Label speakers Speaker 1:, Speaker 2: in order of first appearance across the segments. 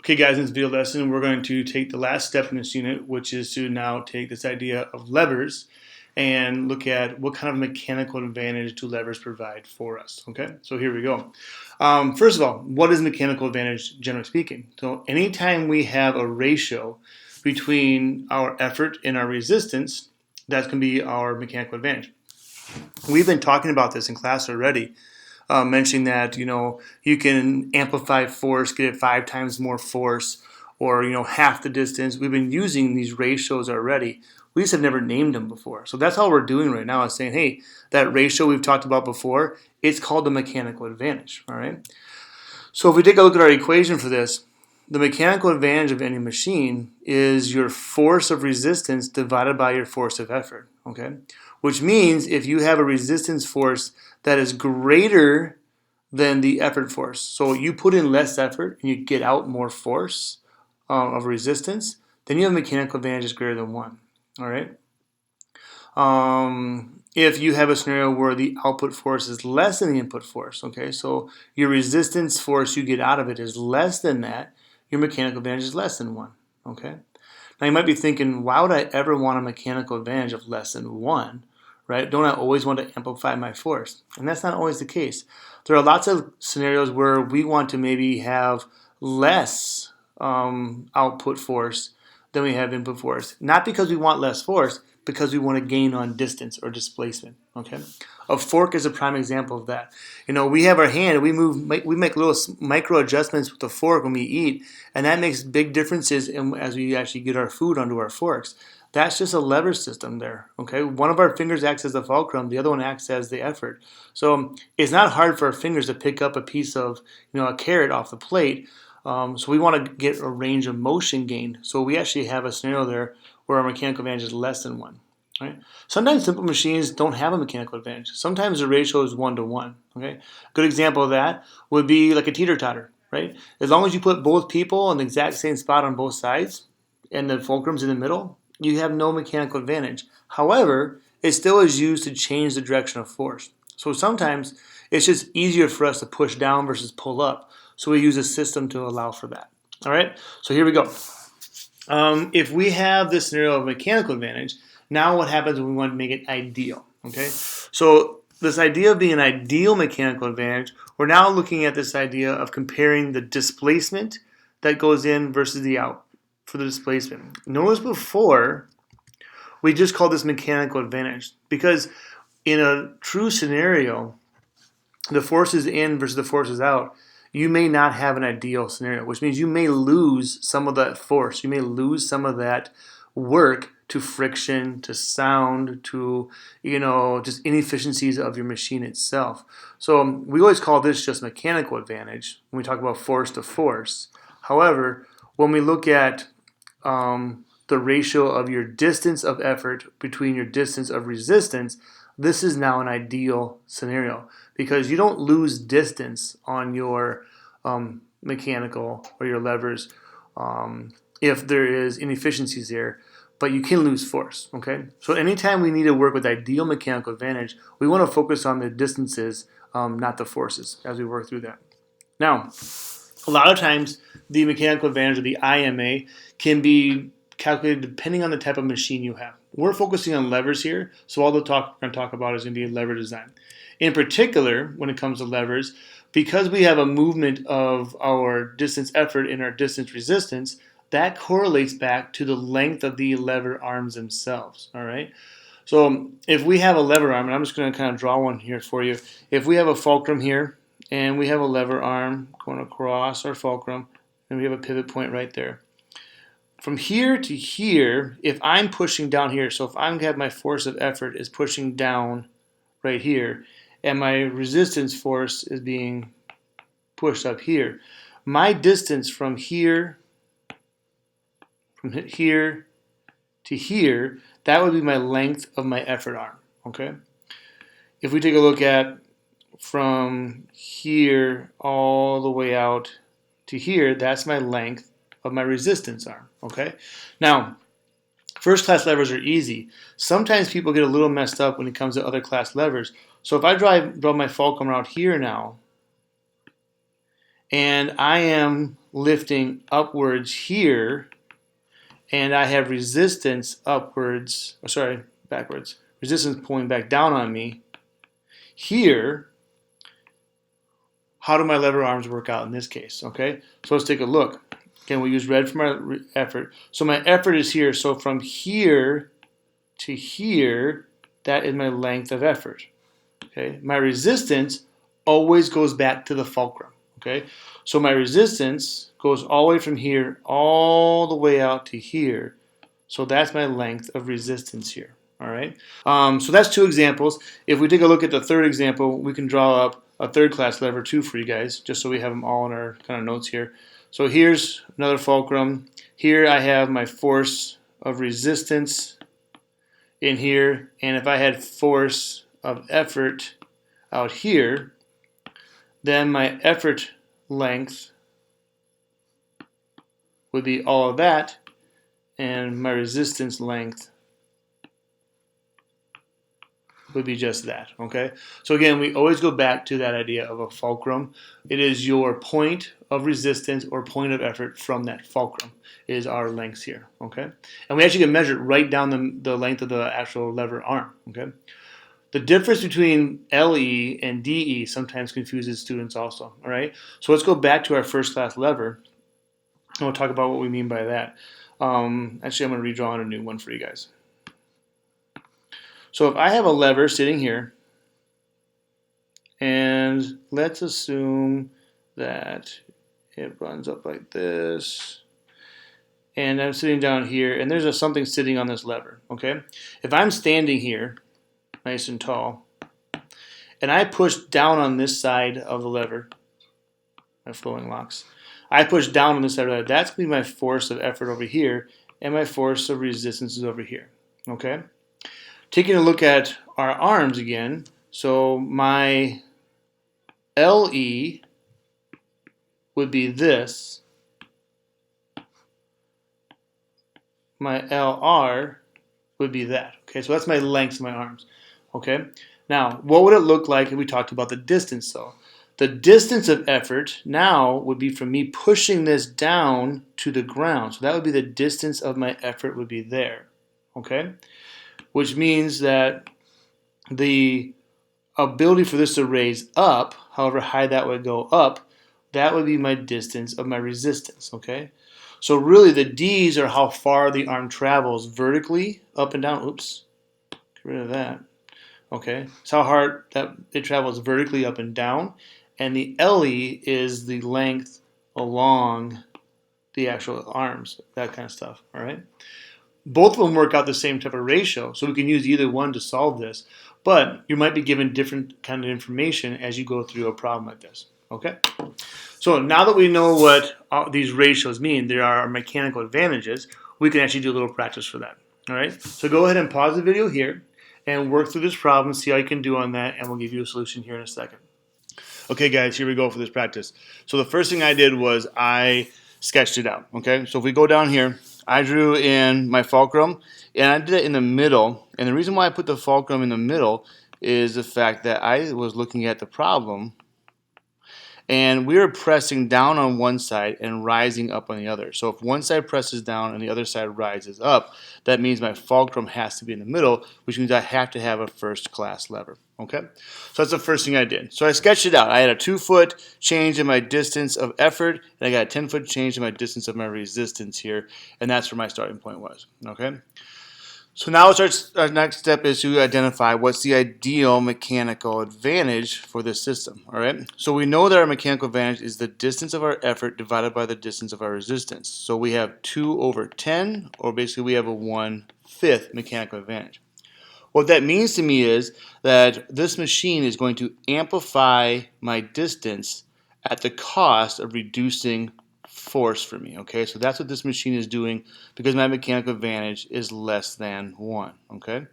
Speaker 1: Okay guys, in this video lesson we're going to take the last step in this unit, which is to now take this idea of levers and look at what kind of mechanical advantage do levers provide for us. Okay, so here we go. First of all, what is mechanical advantage generally speaking? So anytime we have a ratio between our effort and our resistance, that's going to be our mechanical advantage. We've been talking about this in class already. Mentioning that you can amplify force, get it 5 times more force, or half the distance. We've been using these ratios already. We just have never named them before. So that's all we're doing right now is saying, hey, that ratio we've talked about before, it's called the mechanical advantage. All right. So if we take a look at our equation for this, the mechanical advantage of any machine is your force of resistance divided by your force of effort. Okay, which means if you have a resistance force that is greater than the effort force, so you put in less effort and you get out more force of resistance, then you have a mechanical advantage that's greater than 1. All right. If you have a scenario where the output force is less than the input force, okay, so your resistance force you get out of it is less than that, your mechanical advantage is less than 1. Okay. Now you might be thinking, why would I ever want a mechanical advantage of less than 1? Right? Don't I always want to amplify my force? And that's not always the case. There are lots of scenarios where we want to maybe have less output force than we have input force. Not because we want less force, because we want to gain on distance or displacement. Okay, a fork is a prime example of that. We have our hand, we make little micro adjustments with the fork when we eat, and that makes big differences as we actually get our food onto our forks. That's just a lever system there. Okay, one of our fingers acts as the fulcrum, the other one acts as the effort. So it's not hard for our fingers to pick up a piece of a carrot off the plate. So we want to get a range of motion gained. So we actually have a scenario there where our mechanical advantage is less than 1. Right? Sometimes simple machines don't have a mechanical advantage. Sometimes the ratio is 1 to 1. Okay? A good example of that would be like a teeter-totter. Right? As long as you put both people in the exact same spot on both sides and the fulcrum's in the middle, you have no mechanical advantage. However, it still is used to change the direction of force. So sometimes it's just easier for us to push down versus pull up. So we use a system to allow for that. All right, so here we go. If we have this scenario of mechanical advantage, now what happens when we want to make it ideal? Okay, so this idea of being an ideal mechanical advantage, we're now looking at this idea of comparing the displacement that goes in versus the out for the displacement. Notice before, we just called this mechanical advantage because in a true scenario, the forces in versus the forces out, you may not have an ideal scenario, which means you may lose some of that force. You may lose some of that work to friction, to sound, to just inefficiencies of your machine itself. So we always call this just mechanical advantage when we talk about force to force. However, when we look at the ratio of your distance of effort between your distance of resistance, this is now an ideal scenario because you don't lose distance on your mechanical or your levers if there is inefficiencies there, but you can lose force. Okay, so anytime we need to work with ideal mechanical advantage, we want to focus on the distances, not the forces, as we work through that. Now, a lot of times the mechanical advantage of the IMA can be calculated depending on the type of machine you have. We're focusing on levers here, so all the talk we're going to talk about is going to be lever design. In particular, when it comes to levers, because we have a movement of our distance effort and our distance resistance, that correlates back to the length of the lever arms themselves. All right. So if we have a lever arm, and I'm just going to kind of draw one here for you. If we have a fulcrum here, and we have a lever arm going across our fulcrum, and we have a pivot point right there. From here to here, if I'm pushing down here, so if I'm going to have my force of effort is pushing down right here, and my resistance force is being pushed up here, my distance from here to here, that would be my length of my effort arm. Okay. If we take a look at from here all the way out to here, that's my length of my resistance arm. Okay. Now, first class levers are easy. Sometimes people get a little messed up when it comes to other class levers. So if I draw my fulcrum out here now, and I am lifting upwards here, and I have resistance upwards, oh, sorry, backwards, resistance pulling back down on me here, how do my lever arms work out in this case? Okay, so let's take a look. Again, we use red for my effort. So my effort is here. So from here to here, that is my length of effort. Okay, my resistance always goes back to the fulcrum. Okay, so my resistance goes all the way from here all the way out to here. So that's my length of resistance here. All right. So that's two examples. If we take a look at the third example, we can draw up a third class lever too for you guys, just so we have them all in our kind of notes here. So here's another fulcrum. Here I have my force of resistance in here, and if I had force of effort out here, then my effort length would be all of that, and my resistance length would be just that, okay? So again, we always go back to that idea of a fulcrum. It is your point of resistance or point of effort from that fulcrum is our lengths here, okay? And we actually can measure it right down the length of the actual lever arm, okay? The difference between LE and DE sometimes confuses students also, all right? So let's go back to our first class lever, and we'll talk about what we mean by that. Actually, I'm going to redraw on a new one for you guys. So if I have a lever sitting here, and let's assume that it runs up like this, and I'm sitting down here, and there's something sitting on this lever, okay? If I'm standing here, nice and tall, and I push down on this side of the lever, my flowing locks, I push down on this side of the lever, that's going to be my force of effort over here, and my force of resistance is over here, okay? Taking a look at our arms again, so my LE would be this, my LR would be that. Okay, so that's my lengths of my arms. Okay, now what would it look like if we talked about the distance though? The distance of effort now would be from me pushing this down to the ground. So that would be the distance of my effort would be there. Okay, which means that the ability for this to raise up, however high that would go up, that would be my distance of my resistance, okay? So really the D's are how far the arm travels vertically, up and down. Oops, get rid of that. Okay, it's how hard that it travels vertically up and down. And the LE is the length along the actual arms, that kind of stuff, all right? Both of them work out the same type of ratio, so we can use either one to solve this. But you might be given different kind of information as you go through a problem like this. Okay? So now that we know what these ratios mean, there are mechanical advantages, we can actually do a little practice for that. All right? So go ahead and pause the video here and work through this problem, see how you can do on that, and we'll give you a solution here in a second. Okay, guys, here we go for this practice. So the first thing I did was I sketched it out. Okay? So if we go down here, I drew in my fulcrum, and I did it in the middle. And the reason why I put the fulcrum in the middle is the fact that I was looking at the problem, and we were pressing down on one side and rising up on the other. So if one side presses down and the other side rises up, that means my fulcrum has to be in the middle, which means I have to have a first class lever. Okay, so that's the first thing I did. So I sketched it out. I had a 2-foot change in my distance of effort, and I got a 10-foot change in my distance of my resistance here, and that's where my starting point was. Okay, so now our next step is to identify what's the ideal mechanical advantage for this system. All right, so we know that our mechanical advantage is the distance of our effort divided by the distance of our resistance. So we have 2 over 10, or basically we have a 1/5 mechanical advantage. What that means to me is that this machine is going to amplify my distance at the cost of reducing force for me. Okay, so that's what this machine is doing because my mechanical advantage is less than 1. Okay,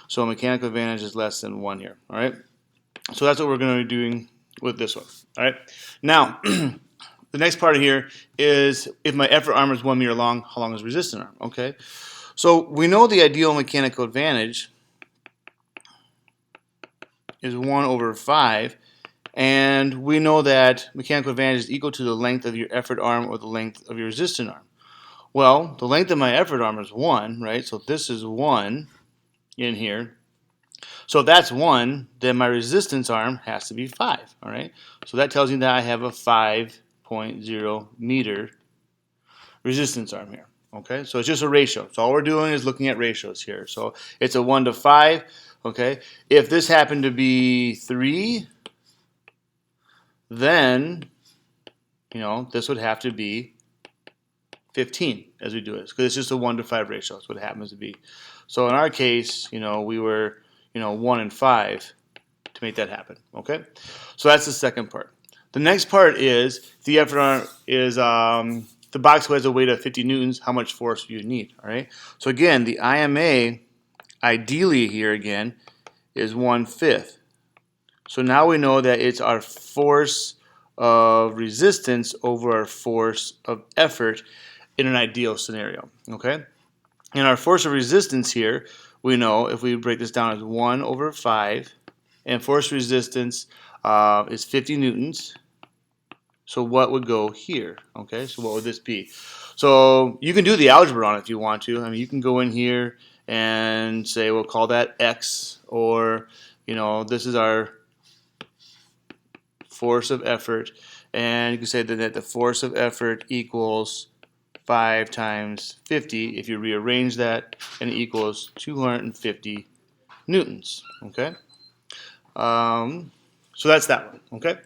Speaker 1: so mechanical advantage is less than 1 here. All right, so that's what we're going to be doing with this one. All right, now the next part here is if my effort arm is 1 meter long, how long is resistance arm? Okay, so we know the ideal mechanical advantage is 1/5, And we know that mechanical advantage is equal to the length of your effort arm or the length of your resistance arm. Well, the length of my effort arm is 1, right? So this is 1 in here. So if that's 1, then my resistance arm has to be 5, all right? So that tells me that I have a 5.0 meter resistance arm here. Okay, so it's just a ratio. So all we're doing is looking at ratios here. So it's a 1 to 5. Okay, if this happened to be 3, then this would have to be 15 as we do it, because it's just a 1 to 5 ratio. That's what it happens to be. So in our case, we were 1 and 5 to make that happen. Okay, so that's the second part. The next part is the effort arm is the box has a weight of 50 newtons. How much force do you need? All right. So again, the IMA ideally here again is 1/5. So now we know that it's our force of resistance over our force of effort in an ideal scenario. Okay. And our force of resistance here, we know if we break this down as 1 over 5, and force resistance is 50 newtons. So what would go here? Okay, so what would this be? So you can do the algebra on it if you want to. I mean, you can go in here and say, we'll call that X, or this is our force of effort, and you can say that the force of effort equals 5 times 50. If you rearrange that, and it equals 250 newtons. Okay, so that's that one. Okay.